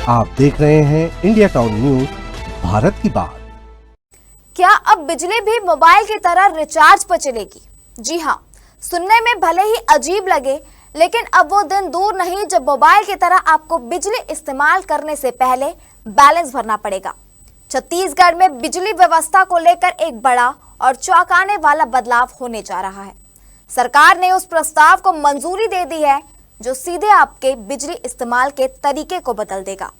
आप देख रहे हैं इंडिया टाउन न्यूज, भारत की बात। क्या अब बिजली भी मोबाइल की तरह रिचार्ज पर चलेगी? जी हाँ, सुनने में भले ही अजीब लगे, लेकिन अब वो दिन दूर नहीं जब मोबाइल की तरह आपको बिजली इस्तेमाल करने से पहले बैलेंस भरना पड़ेगा। छत्तीसगढ़ में बिजली व्यवस्था को लेकर एक बड़ा और चौंकाने वाला बदलाव होने जा रहा है। सरकार ने उस प्रस्ताव को मंजूरी दे दी है जो सीधे आपके बिजली इस्तेमाल के तरीके को बदल देगा।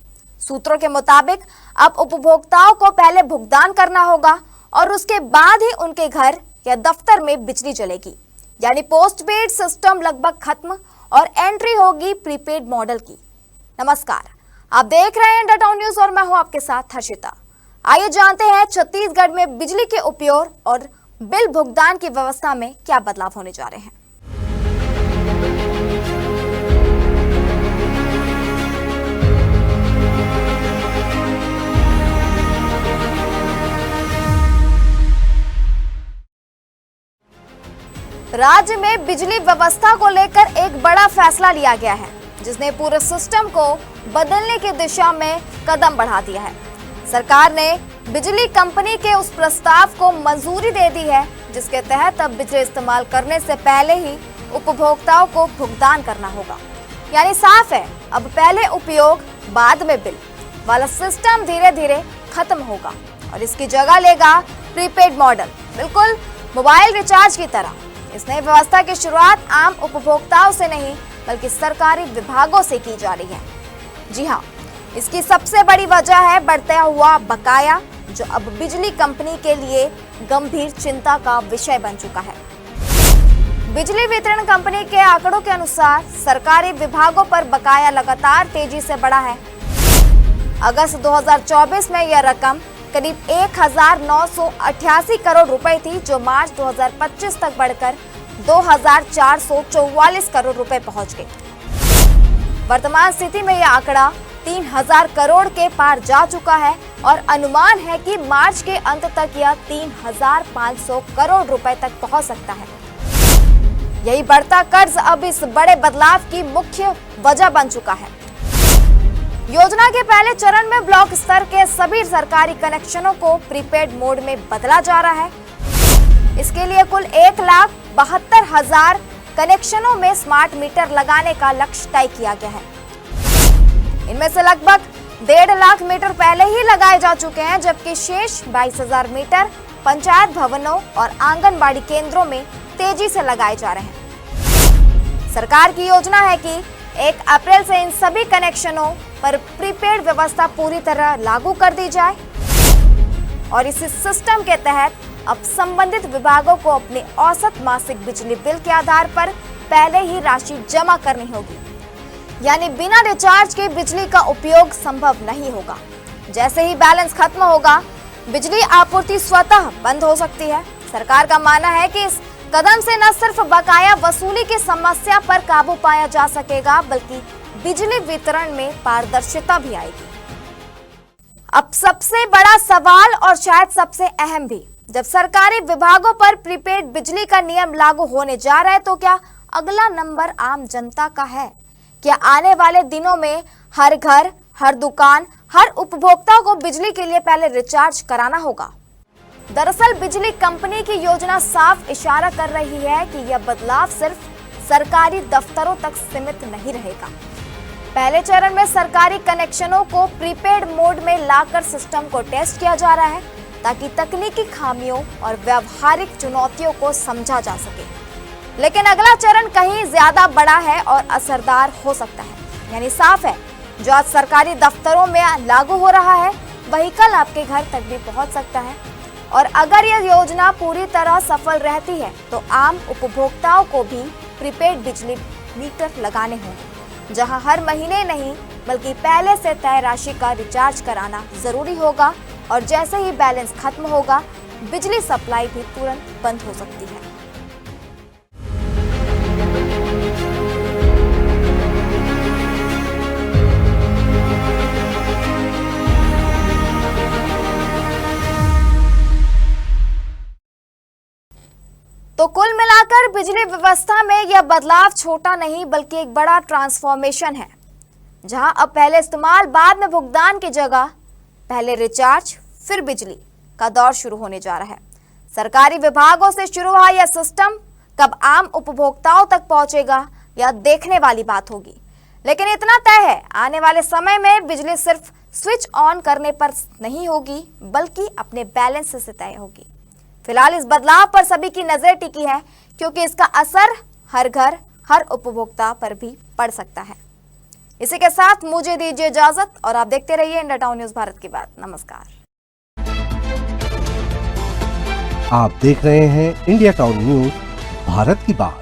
सूत्रों के मुताबिक अब उपभोक्ताओं को पहले भुगतान करना होगा और उसके बाद ही उनके घर या दफ्तर में बिजली चलेगी। यानी पोस्टपेड सिस्टम लगभग खत्म और एंट्री होगी प्रीपेड मॉडल की। नमस्कार, आप देख रहे हैं इंडिया टाउन न्यूज और मैं हूं आपके साथ हर्षिता। आइए जानते हैं छत्तीसगढ़ में बिजली के उपयोग और बिल भुगतान की व्यवस्था में क्या बदलाव होने जा रहे हैं। राज्य में बिजली व्यवस्था को लेकर एक बड़ा फैसला लिया गया है, जिसने पूरे सिस्टम को बदलने की दिशा में कदम बढ़ा दिया है। सरकार ने बिजली कंपनी के उस प्रस्ताव को मंजूरी दे दी है, जिसके तहत अब बिजली इस्तेमाल करने से पहले ही उपभोक्ताओं को भुगतान करना होगा। यानी साफ है, अब पहले उपयोग बाद में बिल वाला सिस्टम धीरे धीरे खत्म होगा और इसकी जगह लेगा प्रीपेड मॉडल, बिल्कुल मोबाइल रिचार्ज की तरह। इस नई व्यवस्था की शुरुआत आम उपभोक्ताओं से नहीं बल्कि सरकारी विभागों से की जा रही है। जी हाँ, इसकी सबसे बड़ी वजह है बढ़ता हुआ बकाया, जो अब बिजली कंपनी के लिए गंभीर चिंता का विषय बन चुका है। बिजली वितरण कंपनी के आंकड़ों के अनुसार सरकारी विभागों पर बकाया लगातार तेजी से बढ़ा है। अगस्त 2024 में यह रकम करीब 1988 करोड़ रुपए थी, जो मार्च 2025 तक बढ़कर 2444 करोड़ रुपए पहुंच गई। वर्तमान स्थिति में यह आंकड़ा 3000 करोड़ के पार जा चुका है और अनुमान है कि मार्च के अंत तक यह 3500 करोड़ रुपए तक पहुंच सकता है। यही बढ़ता कर्ज अब इस बड़े बदलाव की मुख्य वजह बन चुका है। योजना के पहले चरण में ब्लॉक स्तर के सभी सरकारी कनेक्शनों को प्रीपेड मोड में बदला जा रहा है। इसके लिए कुल 1,72,000 कनेक्शनों में स्मार्ट मीटर लगाने का लक्ष्य तय किया गया है। इनमें से लगभग 1.5 लाख मीटर पहले ही लगाए जा चुके हैं, जबकि शेष 22,000 मीटर पंचायत भवनों और आंगनबाड़ी केंद्रों में तेजी से लगाए जा रहे हैं। सरकार की योजना है कि 1 अप्रैल से इन सभी कनेक्शनों पर प्रीपेड व्यवस्था पूरी तरह लागू कर दी जाए और इस सिस्टम के तहत अब संबंधित विभागों को अपने औसत मासिक बिजली बिल के आधार पर पहले ही राशि जमा करनी होगी। यानी बिना रिचार्ज के बिजली का उपयोग संभव नहीं होगा। जैसे ही बैलेंस खत्म होगा, बिजली आपूर्ति स्वतः बंद हो सकती है। सरकार का मानना है कि इस कदम से न सिर्फ बकाया वसूली की समस्या पर काबू पाया जा सकेगा, बल्कि बिजली वितरण में पारदर्शिता भी आएगी। अब सबसे बड़ा सवाल और शायद सबसे अहम भी, जब सरकारी विभागों पर प्रीपेड बिजली का नियम लागू होने जा रहा है, तो क्या अगला नंबर आम जनता का है? क्या आने वाले दिनों में हर घर, हर दुकान, हर उपभोक्ता को बिजली के लिए पहले रिचार्ज कराना होगा? दरअसल बिजली कंपनी की योजना साफ इशारा कर रही है कि यह बदलाव सिर्फ सरकारी दफ्तरों तक सीमित नहीं रहेगा। पहले चरण में सरकारी कनेक्शनों को प्रीपेड मोड में लाकर सिस्टम को टेस्ट किया जा रहा है, ताकि तकनीकी खामियों और व्यावहारिक चुनौतियों को समझा जा सके। लेकिन अगला चरण कहीं ज्यादा बड़ा है और असरदार हो सकता है। यानी साफ है, जो आज सरकारी दफ्तरों में लागू हो रहा है, वही कल आपके घर तक भी पहुंच सकता है। और अगर यह योजना पूरी तरह सफल रहती है, तो आम उपभोक्ताओं को भी प्रीपेड बिजली मीटर लगाने होंगे, जहां हर महीने नहीं बल्कि पहले से तय राशि का रिचार्ज कराना जरूरी होगा। और जैसे ही बैलेंस खत्म होगा, बिजली सप्लाई भी तुरंत बंद हो सकती है। तो कुल मिलाकर बिजली व्यवस्था में यह बदलाव छोटा नहीं बल्कि एक बड़ा ट्रांसफॉर्मेशन है। जहां अब पहले इस्तेमाल बाद में भुगतान की जगह पहले रिचार्ज फिर बिजली का दौर शुरू होने जा रहा है। सरकारी विभागों से शुरू हुआ यह सिस्टम कब आम उपभोक्ताओं तक पहुंचेगा यह देखने वाली बात होगी, लेकिन इतना तय है आने वाले समय में बिजली सिर्फ स्विच ऑन करने पर नहीं होगी बल्कि अपने बैलेंस से तय होगी। फिलहाल इस बदलाव पर सभी की नजर टिकी है क्योंकि इसका असर हर घर हर उपभोक्ता पर भी पड़ सकता है। इसी के साथ मुझे दीजिए इजाजत और आप देखते रहिए इंडिया टाउन न्यूज भारत की बात। नमस्कार। आप देख रहे हैं इंडिया टाउन न्यूज भारत की बात।